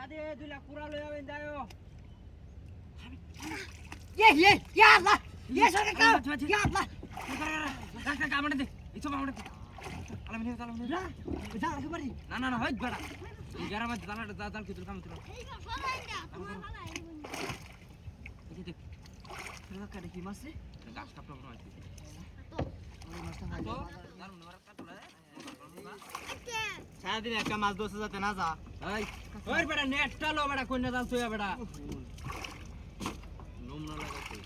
দাদি 2 লাখ পুরা লই আবেন যাও ইয়া আল্লাহ ইয়া সরকার ইয়া আল্লাহ রাখ আমারে দে ইছো আমারে দে আলামিন যা যা একেবারে না হইত বেটা এই গ্যারামে জাল কি তুই কাম তুই এই গা ফলাই না তোমার ফলাই এই দেখ সরকার কাটে কি মারছে গাছটা প্রবলেম আছে তো ওই মাছটা মার তো দারুন মারা কাটলা আচ্ছা সারাদিন একটা মাছ দোষে যাতে না যা এই ওই বেটা নেটটা লো বেটা কইনা জাল তুই বেটা নোমনা লাগাতে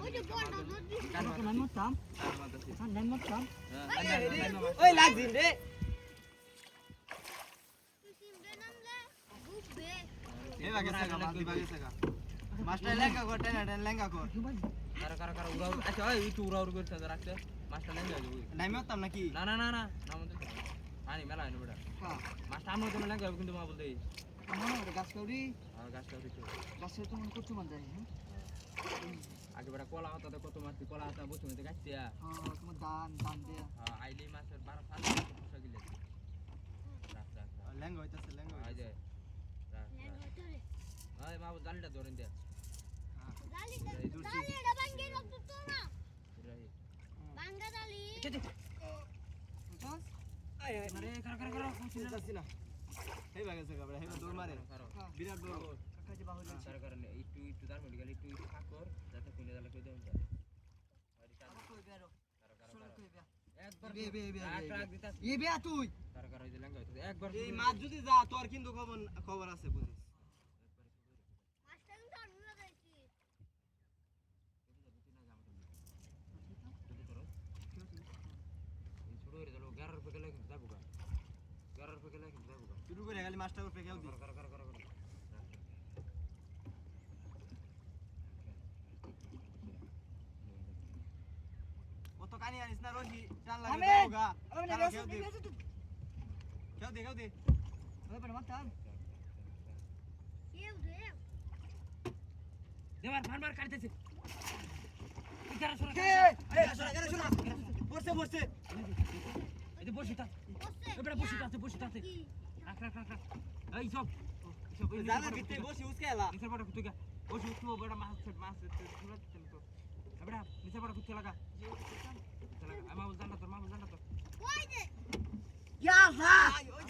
ওই যে বলটা ধরবি কেন নাম মতাম নাম মতাম ওই ওই লাগজিন রে তুই সিমরে নামলে বুঝবে এ বাগে সাগা মাছ দিবা গেছে গা মাছটা লেঙ্গা কর টেনা লেঙ্গা কর কারা উড়া আচ্ছা ওই একটু উড়া করতে রাখতে মাছটা লেঙ্গা যাবে নাম মতাম নাকি না আমাদের পানি মেলা হয়নি বেটা হ্যাঁ মাছটা আমরা তো লেঙ্গা হবে কিন্তু মা বলতে মনে হয় গাছ কাউরি আর গাছটা হইতো গাছ তো মনে করতে মান যায় হ্যাঁ আগে বেটা কলা হাতা কত মাছ কলা হাতা বসে মধ্যে গাছটিয়া হ্যাঁ তোমার দান দে আইলি মাছের 12 5 পয়সা গিলে রাখ লেঙ্গা হইতাছে লেঙ্গা আই দে লেন হতরে আই মা জালটা ধরেন দে জালিটা ভাঙ্গে রাখতো তো না রাহি ভাঙ্গা জালি বুঝছস আরে কারা বুঝতাছি না এই বাগে সাগা বড় হেবা দৌড় মারে বিরাট বড় কাকা যে বাহুল কারা একটু তার মেডিকেল একটু ঠাকুর যাতে কোনে জালে কই দেন কারা হইছে লেঙ্গা হইছে একবার এই মাছ যদি যা তোর কিন্তু খবর আছে বুঝিস মাছটা কিন্তু আমি লাগাইছি ছোট হয়ে গেল 11 রুপে গেলে কিন্তু যাবো 11 রুপে গেলে কিন্তু যাবো শুরু করে খালি মাছটা উপরে কেউ দি কারা কত কানি আনিস না রোজি টান লাগে দেওগা কেউ দে ওই বড় মাতাম কেউ দে দেবার ফানবার কাটতেছে ইকারা সরা বসে এই যে বসিটা এবারে বসিটা আছে কি রাখ এই সব জানা ভিতরে বসে উসকেলা নিচে পড়া কুতুই গা বসি উঠো বড় মাছ ধরে দিতেন তো এবারে নিচে পড়া কুতুই লাগা আমা বুঝানা তোর মা বুঝানা তো কই দে ইয়া আল্লাহ ওই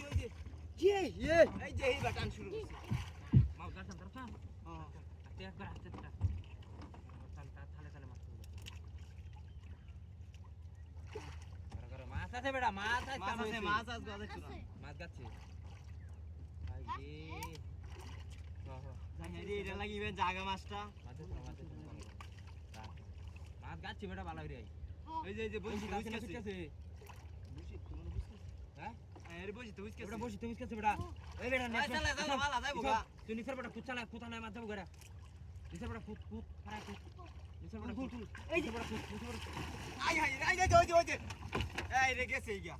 যে এই যে এই বাটান শুরু হইছে মা বুঝানা তোর তো আতে একবার হাতে দিটা থালে মাছ করে মাছ আছে বেটা মাছ আছে মাছ গাছে চুরা মাছ গাছে আই জানি এটা লাগিবে জায়গা মাছটা মাছ গাছে বেটা ভালো হইরে এই যে বসি উসকাছে বসি তুমি বুঝছিস হ্যাঁ আরে বসি তো উসকেছে বেটা বসি তুমি উসকাছে বেটা এই বেটা চলা ভালো যাইবো গা তুই নিচের বেটা কুচালা কুতা নাই মাছ যাবো গড়া নিচের বেটা কুত খারাপ নিচের বেটা কুত এই যে বেটা কুত আই ওই যে এই রে গেছে এই গা